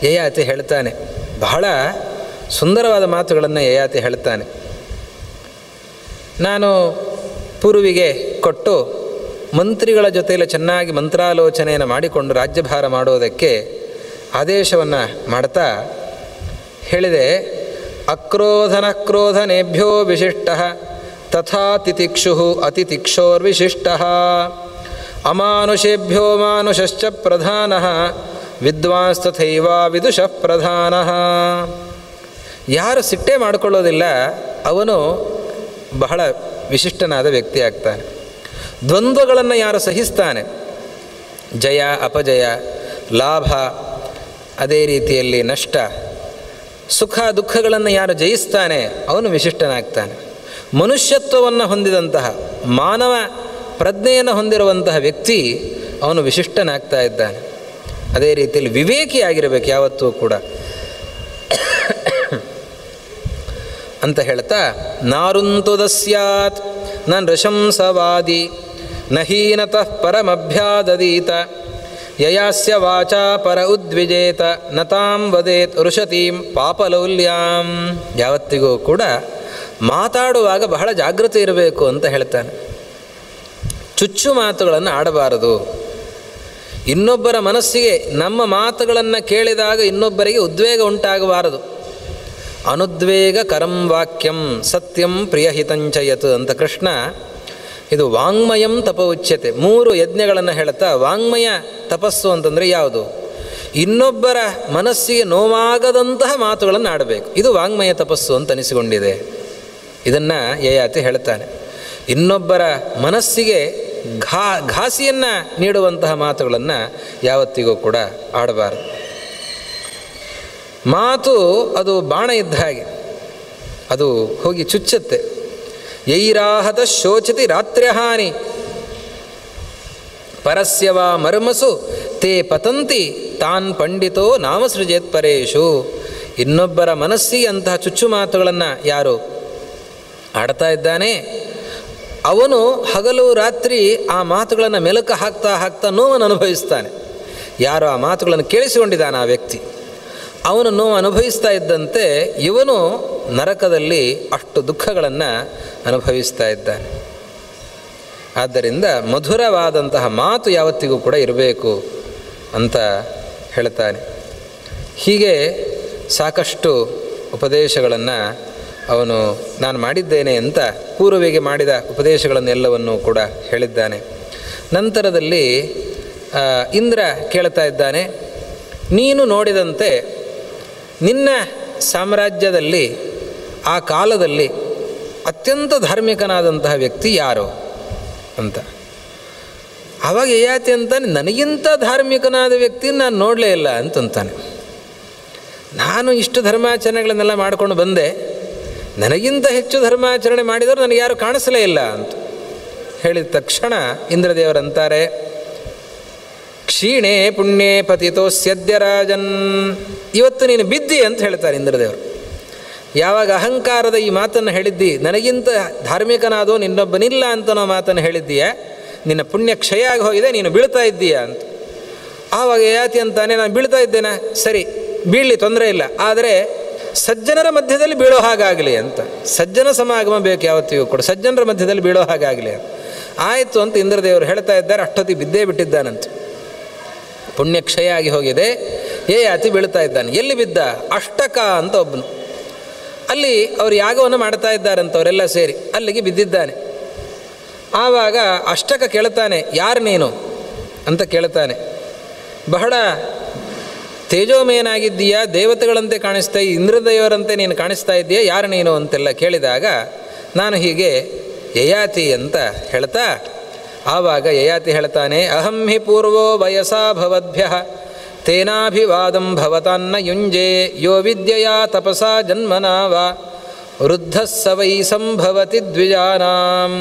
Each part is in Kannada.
ಯಯಾತಿ ಹೇಳ್ತಾನೆ. ಬಹಳ ಸುಂದರವಾದ ಮಾತುಗಳನ್ನು ಯಯಾತಿ ಹೇಳ್ತಾನೆ. ನಾನು ಪೂರ್ವಿಗೆ ಕೊಟ್ಟು ಮಂತ್ರಿಗಳ ಜೊತೆಯಲ್ಲಿ ಚೆನ್ನಾಗಿ ಮಂತ್ರಾಲೋಚನೆಯನ್ನು ಮಾಡಿಕೊಂಡು ರಾಜ್ಯಭಾರ ಮಾಡೋದಕ್ಕೆ ಆದೇಶವನ್ನು ಮಾಡ್ತಾ ಹೇಳಿದೆ, ಅಕ್ರೋಧನಕ್ರೋಧನೇಭ್ಯೋ ವಿಶಿಷ್ಟ ತಥಾ ತಿತಿಕ್ಷು ಅತಿತಿಕ್ಷೋರ್ವಿಶಿಷ್ಟ ಅಮಾನುಷೇಭ್ಯೋ ಮಾನುಷಶ್ಚ ಪ್ರಧಾನ ವಿದ್ವಾಂಸ್ತಥೈವ ವಿದುಷಃ ಪ್ರಧಾನ. ಯಾರು ಸಿಟ್ಟೆ ಮಾಡಿಕೊಳ್ಳೋದಿಲ್ಲ ಅವನು ಬಹಳ ವಿಶಿಷ್ಟನಾದ ವ್ಯಕ್ತಿ ಆಗ್ತಾನೆ. ದ್ವಂದ್ವಗಳನ್ನು ಯಾರು ಸಹಿಸ್ತಾನೆ, ಜಯ ಅಪಜಯ, ಲಾಭ, ಅದೇ ರೀತಿಯಲ್ಲಿ ನಷ್ಟ, ಸುಖ ದುಃಖಗಳನ್ನು ಯಾರು ಜಯಿಸ್ತಾನೆ ಅವನು ವಿಶಿಷ್ಟನಾಗ್ತಾನೆ. ಮನುಷ್ಯತ್ವವನ್ನು ಹೊಂದಿದಂತಹ ಮಾನವ ಪ್ರಜ್ಞೆಯನ್ನು ಹೊಂದಿರುವಂತಹ ವ್ಯಕ್ತಿ ಅವನು ವಿಶಿಷ್ಟನಾಗ್ತಾ ಇದ್ದಾನೆ. ಅದೇ ರೀತಿಯಲ್ಲಿ ವಿವೇಕಿಯಾಗಿರಬೇಕು ಯಾವತ್ತೂ ಕೂಡ ಅಂತ ಹೇಳ್ತಾ, ನಾರುಂತುದಸ್ಯಾತ್ ನ ನೃಶಂಸವಾದಿ ನಹೀನತಃ ಪರಮಭ್ಯಾದದೀತ ಯಯಾಸ್ಯ ವಾಚಾ ಪರ ಉದ್ವಿಜೇತ ನತಾಂ ವದೇತ್ ಋಷತೀಂ ಪಾಪಲೌಲ್ಯಾಂ. ಯಾವತ್ತಿಗೂ ಕೂಡ ಮಾತಾಡುವಾಗ ಬಹಳ ಜಾಗೃತಿ ಇರಬೇಕು ಅಂತ ಹೇಳ್ತಾನೆ. ಚುಚ್ಚು ಮಾತುಗಳನ್ನು ಆಡಬಾರದು. ಇನ್ನೊಬ್ಬರ ಮನಸ್ಸಿಗೆ ನಮ್ಮ ಮಾತುಗಳನ್ನು ಕೇಳಿದಾಗ ಇನ್ನೊಬ್ಬರಿಗೆ ಉದ್ವೇಗ ಉಂಟಾಗಬಾರದು. ಅನುದ್ವೇಗ ಕರಂ ವಾಕ್ಯಂ ಸತ್ಯಂ ಪ್ರಿಯಹಿತಂಚಯತ್ ಅಂತ ಕೃಷ್ಣ ಇದು ವಾಂಗ್ಮಯಂ ತಪ ಉಚ್ಯತೆ. 3 ಯಜ್ಞಗಳನ್ನು ಹೇಳ್ತಾ ವಾಂಗ್ಮಯ ತಪಸ್ಸು ಅಂತಂದರೆ ಯಾವುದು? ಇನ್ನೊಬ್ಬರ ಮನಸ್ಸಿಗೆ ನೋವಾಗದಂತಹ ಮಾತುಗಳನ್ನು ಆಡಬೇಕು. ಇದು ವಾಂಗ್ಮಯ ತಪಸ್ಸು ಅಂತ ಅನಿಸಿಕೊಂಡಿದೆ. ಇದನ್ನು ಯಯಾತಿ ಹೇಳ್ತಾನೆ. ಇನ್ನೊಬ್ಬರ ಮನಸ್ಸಿಗೆ ಘಾಸಿಯನ್ನು ನೀಡುವಂತಹ ಮಾತುಗಳನ್ನು ಯಾವತ್ತಿಗೂ ಕೂಡ ಆಡಬಾರದು. ಮಾತು ಅದು ಬಾಣ ಇದ್ದ ಹಾಗೆ, ಅದು ಹೋಗಿ ಚುಚ್ಚುತ್ತೆ. ಯೈರಾಹತ ಶೋಚತಿ ರಾತ್ರ್ಯಹಾನಿ ಪರಸ್ಯವ ಮರ್ಮಸು ತೇ ಪತಂತಿ ತಾನ್ ಪಂಡಿತೋ ನಾಮಸೃಜೇತ್ ಪರೇಶು. ಇನ್ನೊಬ್ಬರ ಮನಸ್ಸಿಗೆ ಅಂತಹ ಚುಚ್ಚು ಮಾತುಗಳನ್ನು ಯಾರು ಆಡ್ತಾ ಇದ್ದಾನೆ ಅವನು ಹಗಲು ರಾತ್ರಿ ಆ ಮಾತುಗಳನ್ನು ಮೆಲುಕು ಹಾಕ್ತಾ ಹಾಕ್ತಾ ನೋವನ್ನು ಅನುಭವಿಸ್ತಾನೆ. ಯಾರು ಆ ಮಾತುಗಳನ್ನು ಕೇಳಿಸಿಕೊಂಡಿದ್ದಾನೆ ಆ ವ್ಯಕ್ತಿ, ಅವನು ನೋವು ಅನುಭವಿಸ್ತಾ ಇದ್ದಂತೆ ಇವನು ನರಕದಲ್ಲಿ ಅಷ್ಟು ದುಃಖಗಳನ್ನು ಅನುಭವಿಸ್ತಾ ಇದ್ದಾನೆ. ಆದ್ದರಿಂದ ಮಧುರವಾದಂತಹ ಮಾತು ಯಾವತ್ತಿಗೂ ಕೂಡ ಇರಬೇಕು ಅಂತ ಹೇಳ್ತಾನೆ. ಹೀಗೆ ಸಾಕಷ್ಟು ಉಪದೇಶಗಳನ್ನು ಅವನು ನಾನು ಮಾಡಿದ್ದೇನೆ ಅಂತ ಪೂರ್ವಿಗೆ ಮಾಡಿದ ಉಪದೇಶಗಳನ್ನೆಲ್ಲವನ್ನೂ ಕೂಡ ಹೇಳಿದ್ದಾನೆ. ನಂತರದಲ್ಲಿ ಇಂದ್ರ ಕೇಳ್ತಾ ಇದ್ದಾನೆ, ನೀನು ನೋಡಿದಂತೆ ನಿನ್ನ ಸಾಮ್ರಾಜ್ಯದಲ್ಲಿ ಆ ಕಾಲದಲ್ಲಿ ಅತ್ಯಂತ ಧಾರ್ಮಿಕನಾದಂತಹ ವ್ಯಕ್ತಿ ಯಾರು ಅಂತ. ಆವಾಗ ಯಯಾತಿ ಅಂತಾನೆ, ನನಗಿಂತ ಧಾರ್ಮಿಕನಾದ ವ್ಯಕ್ತಿ ನಾನು ನೋಡಲೇ ಇಲ್ಲ ಅಂತಂತಾನೆ. ನಾನು ಇಷ್ಟು ಧರ್ಮಾಚರಣೆಗಳನ್ನೆಲ್ಲ ಮಾಡಿಕೊಂಡು ಬಂದೆ, ನನಗಿಂತ ಹೆಚ್ಚು ಧರ್ಮಾಚರಣೆ ಮಾಡಿದವರು ನನಗೆ ಯಾರು ಕಾಣಿಸಲೇ ಇಲ್ಲ ಅಂತ ಹೇಳಿದ ತಕ್ಷಣ ಇಂದ್ರದೇವರಂತಾರೆ, ಕ್ಷೀಣೇ ಪುಣ್ಯೇ ಪತಿತೋಸ್ಯದ್ಯ ರಾಜನ್. ಇವತ್ತು ನೀನು ಬಿದ್ದಿ ಅಂತ ಹೇಳ್ತಾರೆ ಇಂದ್ರದೇವರು. ಯಾವಾಗ ಅಹಂಕಾರದ ಈ ಮಾತನ್ನು ಹೇಳಿದ್ದಿ, ನನಗಿಂತ ಧಾರ್ಮಿಕನಾದೋ ನಿನ್ನೊಬ್ಬನಿಲ್ಲ ಅಂತ ನಾವು ಮಾತನ್ನು ಹೇಳಿದ್ದೀಯ, ನಿನ್ನ ಪುಣ್ಯ ಕ್ಷಯ ಆಗಿ ಹೋಗಿದೆ, ನೀನು ಬೀಳ್ತಾ ಇದ್ದೀಯಾ ಅಂತ. ಆವಾಗ ಯಯಾತಿ ಅಂತಾನೆ, ನಾನು ಬೀಳ್ತಾ ಇದ್ದೇನೆ, ಸರಿ ಬೀಳಲಿ, ತೊಂದರೆ ಇಲ್ಲ, ಆದರೆ ಸಜ್ಜನರ ಮಧ್ಯದಲ್ಲಿ ಬೀಳೋ ಹಾಗಾಗಲಿ ಅಂತ. ಸಜ್ಜನ ಸಮಾಗಮ ಬೇಕು ಯಾವತ್ತಿಗೂ ಕೂಡ, ಸಜ್ಜನರ ಮಧ್ಯದಲ್ಲಿ ಬೀಳೋ ಹಾಗಾಗಲಿ ಅಂತ. ಆಯಿತು ಅಂತ ಇಂದ್ರದೇವರು ಹೇಳ್ತಾ ಇದ್ದಾರೆ. ಅಷ್ಟೊತ್ತಿಗೆ ಬಿದ್ದೇ ಬಿಟ್ಟಿದ್ದಾನಂತೆ. ಪುಣ್ಯ ಕ್ಷಯ ಆಗಿ ಹೋಗಿದೆ, ಯಯಾತಿ ಬೀಳ್ತಾ ಇದ್ದಾನೆ. ಎಲ್ಲಿ ಬಿದ್ದ? ಅಷ್ಟಕ ಅಂತ ಒಬ್ಬನು, ಅಲ್ಲಿ ಅವರು ಯಾಗವನ್ನು ಮಾಡ್ತಾ ಇದ್ದಾರಂತವರೆಲ್ಲ ಸೇರಿ ಅಲ್ಲಿಗೆ ಬಿದ್ದಿದ್ದಾನೆ. ಆವಾಗ ಅಷ್ಟಕ ಕೇಳ್ತಾನೆ, ಯಾರು ನೀನು ಅಂತ ಕೇಳ್ತಾನೆ. ಬಹಳ ತೇಜೋಮಯನಾಗಿದ್ದೀಯಾ, ದೇವತೆಗಳಂತೆ ಕಾಣಿಸ್ತಾ, ಇಂದ್ರದೇವರಂತೆ ನೀನು ಕಾಣಿಸ್ತಾ ಇದ್ದೀಯಾ, ಯಾರು ನೀನು ಅಂತೆಲ್ಲ ಕೇಳಿದಾಗ ನಾನು ಹೀಗೆ ಯಯಾತಿ ಅಂತ ಹೇಳ್ತಾ, ಆವಾಗ ಯಯಾತಿ ಹೇಳ್ತಾನೆ, ಅಹಂ ಹಿ ಪೂರ್ವೋ ವಯಸಾ ಭವದ್ಭ್ಯ ತೇನಾಭಿವಾದಂ ಭವತಾನ್ನ ಯುಂಜೆ ಯೋ ವಿದ್ಯೆಯಾ ತಪಸಾ ಜನ್ಮನಾ ವಾ ವೃದ್ಧಃ ಸ ವೈ ಸಂಭವತಿ ದ್ವಿಜಾನಾಂ.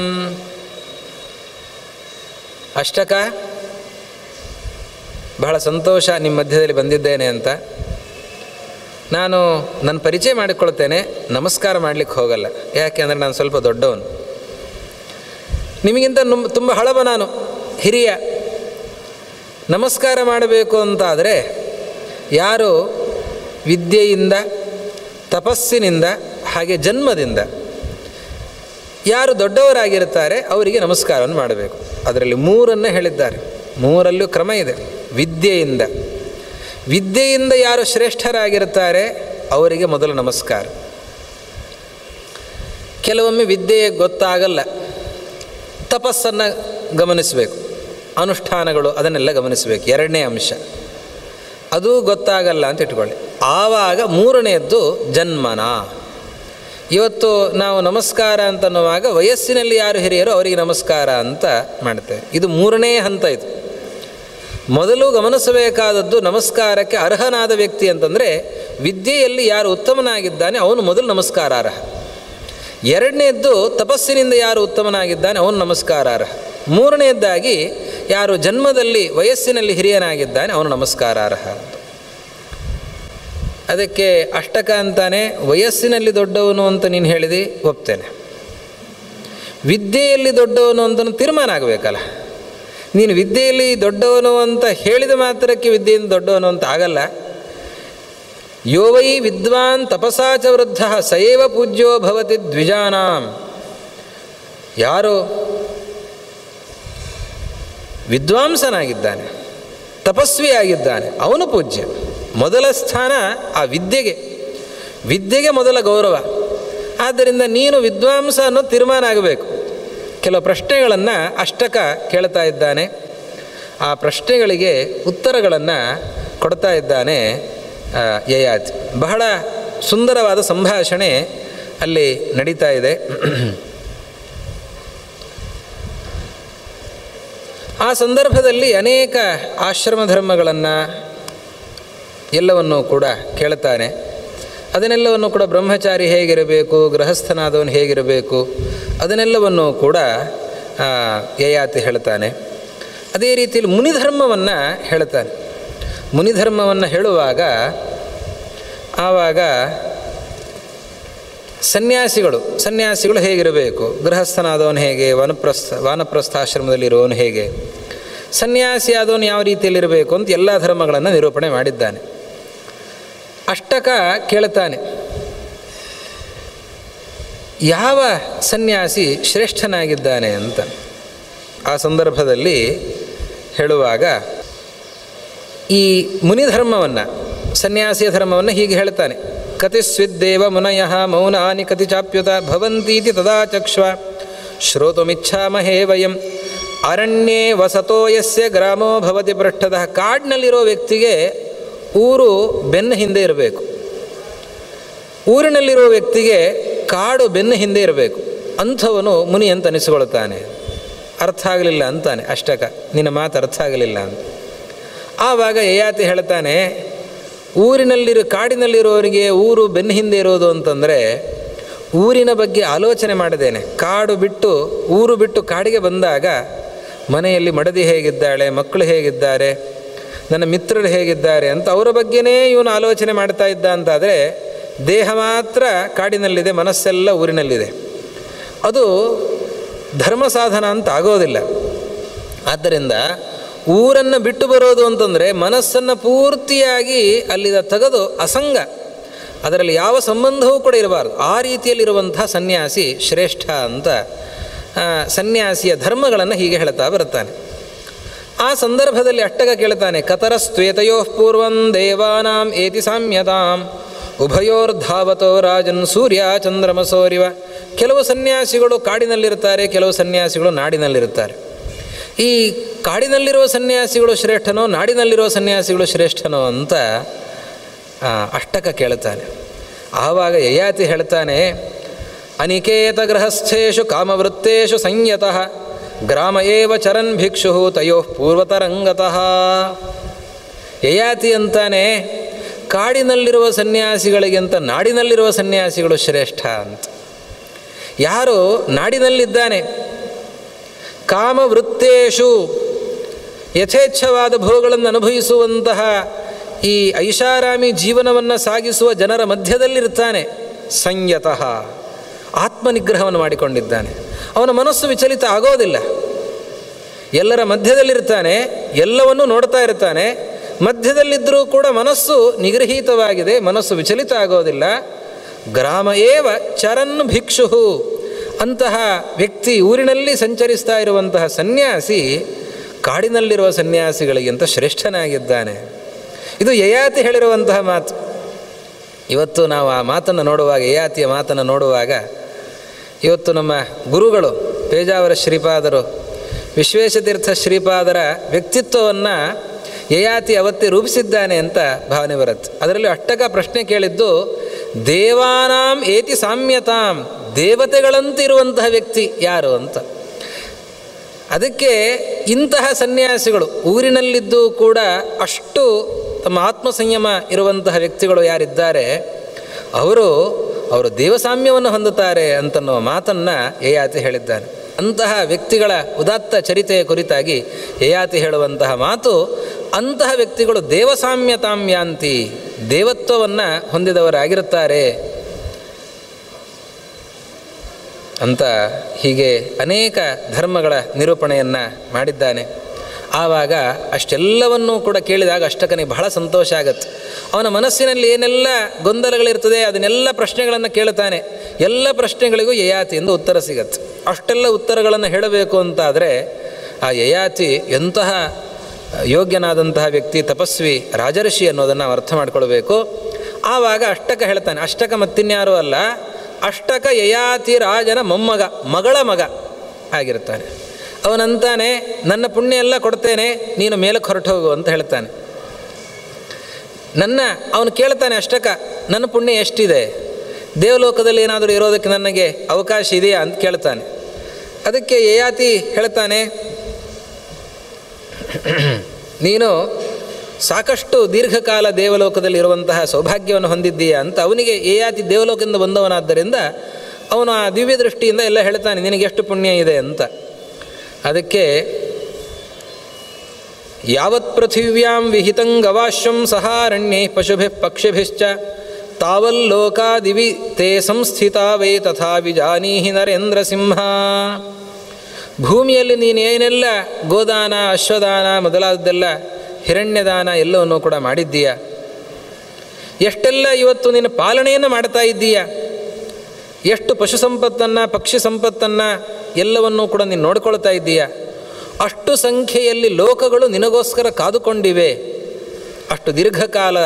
ಅಷ್ಟಕ, ಬಹಳ ಸಂತೋಷ ನಿಮ್ಮ ಮಧ್ಯದಲ್ಲಿ ಬಂದಿದ್ದೇನೆ ಅಂತ. ನಾನು ನನ್ನ ಪರಿಚಯ ಮಾಡಿಕೊಳ್ತೇನೆ, ನಮಸ್ಕಾರ ಮಾಡಲಿಕ್ಕೆ ಹೋಗಲ್ಲ, ಯಾಕೆಂದರೆ ನಾನು ಸ್ವಲ್ಪ ದೊಡ್ಡವನು, ನಿಮಗಿಂತ ತುಂಬ ಹಳಬ, ನಾನು ಹಿರಿಯ. ನಮಸ್ಕಾರ ಮಾಡಬೇಕು ಅಂತಾದರೆ ಯಾರು ವಿದ್ಯೆಯಿಂದ, ತಪಸ್ಸಿನಿಂದ, ಹಾಗೆ ಜನ್ಮದಿಂದ ಯಾರು ದೊಡ್ಡವರಾಗಿರ್ತಾರೆ ಅವರಿಗೆ ನಮಸ್ಕಾರವನ್ನು ಮಾಡಬೇಕು. ಅದರಲ್ಲಿ 3 ಹೇಳಿದ್ದಾರೆ. 3ರಲ್ಲೂ ಕ್ರಮ ಇದೆ. ವಿದ್ಯೆಯಿಂದ ಯಾರು ಶ್ರೇಷ್ಠರಾಗಿರ್ತಾರೆ ಅವರಿಗೆ ಮೊದಲು ನಮಸ್ಕಾರ. ಕೆಲವೊಮ್ಮೆ ವಿದ್ಯೆ ಗೊತ್ತಾಗಲ್ಲ, ತಪಸ್ಸನ್ನು ಗಮನಿಸಬೇಕು, ಅನುಷ್ಠಾನಗಳು ಅದನ್ನೆಲ್ಲ ಗಮನಿಸಬೇಕು. 2ನೇ ಅಂಶ ಅದು ಗೊತ್ತಾಗಲ್ಲ ಅಂತ ಇಟ್ಕೊಳ್ಳಿ. ಆವಾಗ 3ನೇದ್ದು ಜನ್ಮನ. ಇವತ್ತು ನಾವು ನಮಸ್ಕಾರ ಅಂತನ್ನುವಾಗ ವಯಸ್ಸಿನಲ್ಲಿ ಯಾರು ಹಿರಿಯರೋ ಅವರಿಗೆ ನಮಸ್ಕಾರ ಅಂತ ಮಾಡ್ತೇವೆ. ಇದು 3ನೇ ಹಂತ. ಇದು ಮೊದಲು ಗಮನಿಸಬೇಕಾದದ್ದು ನಮಸ್ಕಾರಕ್ಕೆ ಅರ್ಹನಾದ ವ್ಯಕ್ತಿ ಅಂತಂದರೆ ವಿದ್ಯೆಯಲ್ಲಿ ಯಾರು ಉತ್ತಮನಾಗಿದ್ದಾನೆ ಅವನು ಮೊದಲು ನಮಸ್ಕಾರಾರ್ಹ. 2ನೇದ್ದು ತಪಸ್ಸಿನಿಂದ ಯಾರು ಉತ್ತಮನಾಗಿದ್ದಾನೆ ಅವನು ನಮಸ್ಕಾರಾರ್ಹ. 3ನೇದ್ದಾಗಿ ಯಾರು ಜನ್ಮದಲ್ಲಿ ವಯಸ್ಸಿನಲ್ಲಿ ಹಿರಿಯನಾಗಿದ್ದಾನೆ ಅವನು ನಮಸ್ಕಾರಾರ್ಹ. ಅದಕ್ಕೆ ಅಷ್ಟಕ ಅಂತಾನೆ ವಯಸ್ಸಿನಲ್ಲಿ ದೊಡ್ಡವನು ಅಂತ ನೀನು ಹೇಳಿದಿ, ಒಪ್ತೇನೆ. ವಿದ್ಯೆಯಲ್ಲಿ ದೊಡ್ಡವನು ಅಂತ ತೀರ್ಮಾನ ಆಗಬೇಕಲ್ಲ. ನೀನು ವಿದ್ಯೆಯಲ್ಲಿ ದೊಡ್ಡವನು ಅಂತ ಹೇಳಿದ ಮಾತ್ರಕ್ಕೆ ವಿದ್ಯೆಯಿಂದ ದೊಡ್ಡವನು ಅಂತ ಆಗಲ್ಲ. ಯೋ ವೈ ವಿದ್ವಾನ್ ತಪಸಾ ಚ ವೃದ್ಧ ಸಯೇವ ಪೂಜ್ಯೋ ಭವತಿ ದ್ವಿಜಾನಾಂ. ಯಾರು ವಿದ್ವಾಂಸನಾಗಿದ್ದಾನೆ, ತಪಸ್ವಿಯಾಗಿದ್ದಾನೆ, ಅವನು ಪೂಜ್ಯ. ಮೊದಲ ಸ್ಥಾನ ಆ ವಿದ್ಯೆಗೆ ಮೊದಲ ಗೌರವ. ಆದ್ದರಿಂದ ನೀನು ವಿದ್ವಾಂಸ ಅನ್ನೋ ತೀರ್ಮಾನ ಆಗಬೇಕು. ಕೆಲವು ಪ್ರಶ್ನೆಗಳನ್ನು ಅಷ್ಟಕ ಕೇಳ್ತಾ ಇದ್ದಾನೆ. ಆ ಪ್ರಶ್ನೆಗಳಿಗೆ ಉತ್ತರಗಳನ್ನು ಕೊಡ್ತಾ ಇದ್ದಾನೆ ಯಯಾತಿ. ಬಹಳ ಸುಂದರವಾದ ಸಂಭಾಷಣೆ ಅಲ್ಲಿ ನಡೀತಾ ಇದೆ. ಆ ಸಂದರ್ಭದಲ್ಲಿ ಅನೇಕ ಆಶ್ರಮ ಧರ್ಮಗಳನ್ನು ಎಲ್ಲವನ್ನೂ ಕೂಡ ಕೇಳ್ತಾನೆ. ಅದನ್ನೆಲ್ಲವನ್ನು ಕೂಡ ಬ್ರಹ್ಮಚಾರಿ ಹೇಗಿರಬೇಕು, ಗೃಹಸ್ಥನಾದವನು ಹೇಗಿರಬೇಕು, ಅದನ್ನೆಲ್ಲವನ್ನು ಕೂಡ ಯಯಾತಿ ಹೇಳ್ತಾನೆ. ಅದೇ ರೀತಿಯಲ್ಲಿ ಮುನಿಧರ್ಮವನ್ನು ಹೇಳ್ತಾನೆ. ಮುನಿಧರ್ಮವನ್ನು ಹೇಳುವಾಗ ಆವಾಗ ಸನ್ಯಾಸಿಗಳು ಹೇಗಿರಬೇಕು, ಗೃಹಸ್ಥನಾದವನು ಹೇಗೆ, ವಾನಪ್ರಸ್ಥಾಶ್ರಮದಲ್ಲಿರುವವನು ಹೇಗೆ, ಸನ್ಯಾಸಿಯಾದವನು ಯಾವ ರೀತಿಯಲ್ಲಿರಬೇಕು ಅಂತ ಎಲ್ಲ ಧರ್ಮಗಳನ್ನು ನಿರೂಪಣೆ ಮಾಡಿದ್ದಾನೆ. ಅಷ್ಟಕ ಕೇಳ್ತಾನೆ, ಯಾವ ಸನ್ಯಾಸಿ ಶ್ರೇಷ್ಠನಾಗಿದ್ದಾನೆ ಅಂತ. ಆ ಸಂದರ್ಭದಲ್ಲಿ ಹೇಳುವಾಗ ಈ ಮುನಿಧರ್ಮವನ್ನು, ಸನ್ಯಾಸಿಯ ಧರ್ಮವನ್ನು ಹೀಗೆ ಹೇಳ್ತಾನೆ. ಕತಿಸ್ವಿದ್ದೇವ ಮುನಯಃ ಮೌನಾನಿ ಕತಿ ಚಾಪ್ಯುತ ಭವಂತೀತಿ ತದಾ ಚಕ್ಷ್ವ ಶ್ರೋತುಮಿಚ್ಛಾಮಹೇ ವಯಂ ಅರಣ್ಯೇ ವಸತೋ ಯಸ್ಯ ಗ್ರಾಮೋ ಭವತಿ ಪೃಷ್ಠತಃ. ಕಾಡಿನಲ್ಲಿರೋ ವ್ಯಕ್ತಿಗೆ ಊರು ಬೆನ್ನ ಹಿಂದೆ ಇರಬೇಕು, ಊರಿನಲ್ಲಿರೋ ವ್ಯಕ್ತಿಗೆ ಕಾಡು ಬೆನ್ನ ಹಿಂದೆ ಇರಬೇಕು. ಅಂಥವನು ಮುನಿ ಅಂತ ಅನಿಸಿಕೊಳ್ತಾನೆ. ಅರ್ಥ ಆಗಲಿಲ್ಲ ಅಂತಾನೆ ಅಷ್ಟಕ, ನಿನ್ನ ಮಾತು ಅರ್ಥ ಆಗಲಿಲ್ಲ ಅಂತ. ಆವಾಗ ಯಯಾತಿ ಹೇಳ್ತಾನೆ, ಕಾಡಿನಲ್ಲಿರೋರಿಗೆ ಊರು ಬೆನ್ನ ಹಿಂದೆ ಇರೋದು ಅಂತಂದರೆ ಊರಿನ ಬಗ್ಗೆ ಆಲೋಚನೆ ಮಾಡಿದ್ದೇನೆ. ಊರು ಬಿಟ್ಟು ಕಾಡಿಗೆ ಬಂದಾಗ ಮನೆಯಲ್ಲಿ ಮಡದಿ ಹೇಗಿದ್ದಾಳೆ, ಮಕ್ಕಳು ಹೇಗಿದ್ದಾರೆ, ನನ್ನ ಮಿತ್ರರು ಹೇಗಿದ್ದಾರೆ ಅಂತ ಅವರ ಬಗ್ಗೆನೇ ಇವನು ಆಲೋಚನೆ ಮಾಡ್ತಾ ಇದ್ದ ಅಂತಾದರೆ ದೇಹ ಮಾತ್ರ ಕಾಡಿನಲ್ಲಿದೆ, ಮನಸ್ಸೆಲ್ಲ ಊರಿನಲ್ಲಿದೆ. ಅದು ಧರ್ಮ ಸಾಧನ ಅಂತ ಆಗೋದಿಲ್ಲ. ಆದ್ದರಿಂದ ಊರನ್ನು ಬಿಟ್ಟು ಬರೋದು ಅಂತಂದರೆ ಮನಸ್ಸನ್ನು ಪೂರ್ತಿಯಾಗಿ ಅಲ್ಲಿಂದ ತೆಗೆದು ಅಸಂಗ, ಅದರಲ್ಲಿ ಯಾವ ಸಂಬಂಧವೂ ಕೂಡ ಇರಬಾರ್ದು. ಆ ರೀತಿಯಲ್ಲಿರುವಂಥ ಸನ್ಯಾಸಿ ಶ್ರೇಷ್ಠ ಅಂತ ಸನ್ಯಾಸಿಯ ಧರ್ಮಗಳನ್ನು ಹೀಗೆ ಹೇಳ್ತಾ ಬರ್ತಾನೆ. ಆ ಸಂದರ್ಭದಲ್ಲಿ ಅಷ್ಟಕ ಕೇಳ್ತಾನೆ, ಕತರಸ್ತ್ವೇತಯೋ ಪೂರ್ವಂ ದೇವಾನಾಂ ಏತಿ ಸಾಮ್ಯತಾಂ ಉಭಯೋರ್ಧಾವತೋ ರಾಜನ್ ಸೂರ್ಯ ಚಂದ್ರಮಸೋರಿವ. ಕೆಲವು ಸನ್ಯಾಸಿಗಳು ಕಾಡಿನಲ್ಲಿರ್ತಾರೆ, ಕೆಲವು ಸನ್ಯಾಸಿಗಳು ನಾಡಿನಲ್ಲಿರ್ತಾರೆ. ಈ ಕಾಡಿನಲ್ಲಿರುವ ಸನ್ಯಾಸಿಗಳು ಶ್ರೇಷ್ಠನೋ, ನಾಡಿನಲ್ಲಿರುವ ಸನ್ಯಾಸಿಗಳು ಶ್ರೇಷ್ಠನೋ ಅಂತ ಅಷ್ಟಕ ಕೇಳ್ತಾನೆ. ಆವಾಗ ಯಯಾತಿ ಹೇಳ್ತಾನೆ, ಅನಿಕೇತ ಗೃಹಸ್ಥೇಷು ಕಾಮವೃತ್ತೇಷು ಸಂಯತಃ ಗ್ರಾಮ ಏವ ಚರನ್ ಭಿಕ್ಷು ತಯೋ ಪೂರ್ವತರಂಗತಃ. ಯಯಾತಿ ಅಂತಾನೆ, ಕಾಡಿನಲ್ಲಿರುವ ಸನ್ಯಾಸಿಗಳಿಗಿಂತ ನಾಡಿನಲ್ಲಿರುವ ಸನ್ಯಾಸಿಗಳು ಶ್ರೇಷ್ಠ ಅಂತ. ಯಾರು ನಾಡಿನಲ್ಲಿದ್ದಾನೆ, ಕಾಮವೃತ್ತೇಷು ಯಥೇಚ್ಛವಾದ ಭೋಗಗಳನ್ನು ಅನುಭವಿಸುವಂತಹ ಈ ಐಷಾರಾಮಿ ಜೀವನವನ್ನು ಸಾಗಿಸುವ ಜನರ ಮಧ್ಯದಲ್ಲಿರ್ತಾನೆ, ಸಂಯತಃ ಆತ್ಮನಿಗ್ರಹವನ್ನು ಮಾಡಿಕೊಂಡಿದ್ದಾನೆ. ಅವನ ಮನಸ್ಸು ವಿಚಲಿತ ಆಗೋದಿಲ್ಲ. ಎಲ್ಲರ ಮಧ್ಯದಲ್ಲಿರ್ತಾನೆ, ಎಲ್ಲವನ್ನೂ ನೋಡ್ತಾ ಇರ್ತಾನೆ, ಮಧ್ಯದಲ್ಲಿದ್ದರೂ ಕೂಡ ಮನಸ್ಸು ನಿಗೃಹೀತವಾಗಿದೆ, ಮನಸ್ಸು ವಿಚಲಿತ ಆಗೋದಿಲ್ಲ. ಗ್ರಾಮ ಏವ ಚರನ್ ಭಿಕ್ಷು, ಅಂತಹ ವ್ಯಕ್ತಿ, ಊರಿನಲ್ಲಿ ಸಂಚರಿಸ್ತಾ ಇರುವಂತಹ ಸನ್ಯಾಸಿ ಕಾಡಿನಲ್ಲಿರುವ ಸನ್ಯಾಸಿಗಳಿಗಿಂತ ಶ್ರೇಷ್ಠನಾಗಿದ್ದಾನೆ. ಇದು ಯಯಾತಿ ಹೇಳಿರುವಂತಹ ಮಾತು. ಇವತ್ತು ನಾವು ಆ ಮಾತನ್ನು ನೋಡುವಾಗ, ಯಯಾತಿಯ ಮಾತನ್ನು ನೋಡುವಾಗ, ಇವತ್ತು ನಮ್ಮ ಗುರುಗಳು ಪೇಜಾವರ ಶ್ರೀಪಾದರು, ವಿಶ್ವೇಶತೀರ್ಥ ಶ್ರೀಪಾದರ ವ್ಯಕ್ತಿತ್ವವನ್ನು ಯಯಾತಿ ಅವತ್ತೇ ರೂಪಿಸಿದ್ದಾನೆ ಅಂತ ಭಾವನೆ ಬರುತ್ತೆ. ಅದರಲ್ಲಿ ಅಷ್ಟಕ ಪ್ರಶ್ನೆ ಕೇಳಿದ್ದು, ದೇವಾನಾಂ ಏತಿ ಸಾಮ್ಯತಾಂ, ದೇವತೆಗಳಂತಿರುವಂತಹ ವ್ಯಕ್ತಿ ಯಾರು ಅಂತ. ಅದಕ್ಕೆ ಇಂತಹ ಸನ್ಯಾಸಿಗಳು ಊರಿನಲ್ಲಿದ್ದು ಕೂಡ ಅಷ್ಟು ತಮ್ಮ ಆತ್ಮಸಂಯಮ ಇರುವಂತಹ ವ್ಯಕ್ತಿಗಳು ಯಾರಿದ್ದಾರೆ, ಅವರು ದೇವಸಾಮ್ಯವನ್ನು ಹೊಂದುತ್ತಾರೆ ಅಂತನ್ನುವ ಮಾತನ್ನು ಯಯಾತಿ ಹೇಳಿದ್ದಾನೆ. ಅಂತಹ ವ್ಯಕ್ತಿಗಳ ಉದಾತ್ತ ಚರಿತೆಯ ಕುರಿತಾಗಿ ಯಯಾತಿ ಹೇಳುವಂತಹ ಮಾತು, ಅಂತಹ ವ್ಯಕ್ತಿಗಳು ದೇವಸಾಮ್ಯತಾಮ್ಯಾಂತಿ, ದೇವತ್ವವನ್ನು ಹೊಂದಿದವರಾಗಿರುತ್ತಾರೆ ಅಂತ ಹೀಗೆ ಅನೇಕ ಧರ್ಮಗಳ ನಿರೂಪಣೆಯನ್ನು ಮಾಡಿದ್ದಾನೆ. ಆವಾಗ ಅಷ್ಟೆಲ್ಲವನ್ನೂ ಕೂಡ ಕೇಳಿದಾಗ ಅಷ್ಟಕನಿಗೆ ಬಹಳ ಸಂತೋಷ ಆಗತ್ತೆ. ಅವನ ಮನಸ್ಸಿನಲ್ಲಿ ಏನೆಲ್ಲ ಗೊಂದಲಗಳಿರ್ತದೆ ಅದನ್ನೆಲ್ಲ ಪ್ರಶ್ನೆಗಳನ್ನು ಕೇಳುತ್ತಾನೆ. ಎಲ್ಲ ಪ್ರಶ್ನೆಗಳಿಗೂ ಯಯಾತಿಯಿಂದ ಉತ್ತರ ಸಿಗತ್ತೆ. ಅಷ್ಟೆಲ್ಲ ಉತ್ತರಗಳನ್ನು ಹೇಳಬೇಕು ಅಂತಾದರೆ ಆ ಯಯಾತಿ ಎಂತಹ ಯೋಗ್ಯನಾದಂತಹ ವ್ಯಕ್ತಿ, ತಪಸ್ವಿ, ರಾಜರ್ಷಿ ಅನ್ನೋದನ್ನು ನಾವು ಅರ್ಥ ಮಾಡಿಕೊಳ್ಬೇಕು. ಆವಾಗ ಅಷ್ಟಕ ಹೇಳ್ತಾನೆ. ಅಷ್ಟಕ ಮತ್ತಿನ್ಯಾರೂ ಅಲ್ಲ, ಅಷ್ಟಕ ಯಯಾತಿ ರಾಜನ ಮಗಳ ಮಗ ಆಗಿರ್ತಾನೆ. ಅವನಂತಾನೆ, ನನ್ನ ಪುಣ್ಯ ಎಲ್ಲ ಕೊಡ್ತೇನೆ, ನೀನು ಮೇಲಕ್ಕೆ ಹೊರಟು ಹೋಗು ಅಂತ ಹೇಳ್ತಾನೆ. ಅವನು ಕೇಳ್ತಾನೆ ಅಷ್ಟಕ, ನನ್ನ ಪುಣ್ಯ ಎಷ್ಟಿದೆ, ದೇವಲೋಕದಲ್ಲಿ ಏನಾದರೂ ಇರೋದಕ್ಕೆ ನನಗೆ ಅವಕಾಶ ಇದೆಯಾ ಅಂತ ಕೇಳ್ತಾನೆ. ಅದಕ್ಕೆ ಯಯಾತಿ ಹೇಳ್ತಾನೆ, ನೀನು ಸಾಕಷ್ಟು ದೀರ್ಘಕಾಲ ದೇವಲೋಕದಲ್ಲಿ ಇರುವಂತಹ ಸೌಭಾಗ್ಯವನ್ನು ಹೊಂದಿದ್ದೀಯಾ ಅಂತ. ಅವನಿಗೆ ಯಯಾತಿ ದೇವಲೋಕದಿಂದ ಬಂದವನಾದ್ದರಿಂದ ಅವನು ಆ ದಿವ್ಯ ದೃಷ್ಟಿಯಿಂದ ಎಲ್ಲ ಹೇಳ್ತಾನೆ, ನಿನಗೆ ಎಷ್ಟು ಪುಣ್ಯ ಇದೆ ಅಂತ. ಅದಕ್ಕೆ ಯಾವತ್ ಪೃಥಿವ್ಯಾಂ ವಿಹಿತಂ ಗವಾಶ್ವಂ ಸಹಾರಣ್ಯೇ ಪಶುಭಿಃ ಪಕ್ಷಿಭಿಶ್ಚ ತಾವಲ್ಲೋಕಾದಿವಿ ತೇ ಸಂಸ್ಥಿತಾ ವೈ ತಥಾ ವಿಜಾನೀಹಿ ನರೇಂದ್ರ ಸಿಂಹ. ಭೂಮಿಯಲ್ಲಿ ನೀನೇನೆಲ್ಲ ಗೋದಾನ, ಅಶ್ವದಾನ ಮೊದಲಾದದ್ದೆಲ್ಲ, ಹಿರಣ್ಯದಾನ ಎಲ್ಲವನ್ನೂ ಕೂಡ ಮಾಡಿದ್ದೀಯ. ಎಷ್ಟೆಲ್ಲ ಇವತ್ತು ನಿನ್ನ ಪಾಲನೆಯನ್ನು ಮಾಡ್ತಾ ಇದ್ದೀಯ. ಎಷ್ಟು ಪಶು ಸಂಪತ್ತನ್ನು, ಪಕ್ಷಿ ಸಂಪತ್ತನ್ನು ಎಲ್ಲವನ್ನೂ ಕೂಡ ನೀನು ನೋಡ್ಕೊಳ್ತಾ ಇದ್ದೀಯ. ಅಷ್ಟು ಸಂಖ್ಯೆಯಲ್ಲಿ ಲೋಕಗಳು ನಿನಗೋಸ್ಕರ ಕಾದುಕೊಂಡಿವೆ. ಅಷ್ಟು ದೀರ್ಘಕಾಲ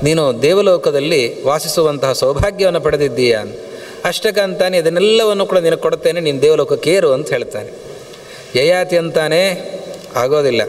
ನೀನು ದೇವಲೋಕದಲ್ಲಿ ವಾಸಿಸುವಂತಹ ಸೌಭಾಗ್ಯವನ್ನು ಪಡೆದಿದ್ದೀಯ. ಅಷ್ಟಕ ಅಂತಾನೆ, ಇದನ್ನೆಲ್ಲವನ್ನು ಕೂಡ ನಿನಗೆ ಕೊಡ್ತೇನೆ, ನೀನು ದೇವಲೋಕಕ್ಕೆ ಏರು ಅಂತ ಹೇಳ್ತಾನೆ. ಯಯಾತಿ ಅಂತಾನೆ, ಆಗೋದಿಲ್ಲ,